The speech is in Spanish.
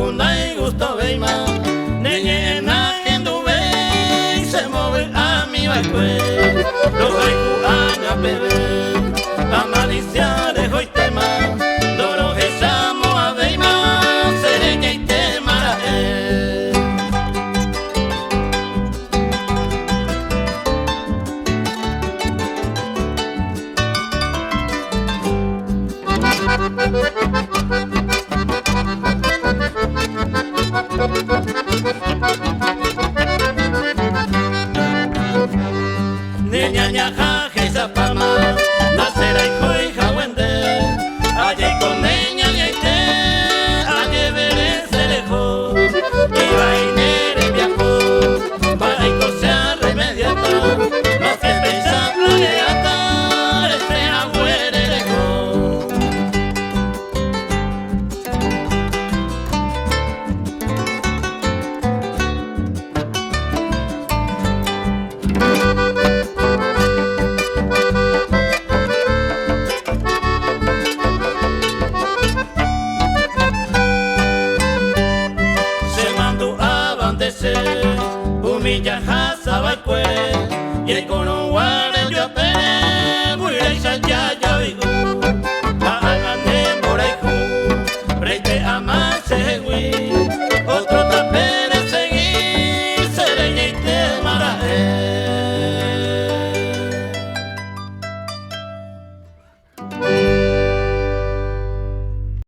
Kunda y gusto veima Neñena genduve Se mueve a mi bacue Los haiku ana bebé La malicia de hoitema Doro jesamo a veima Sereña y temarae Niña ñaja, esa pama, nacerá hijo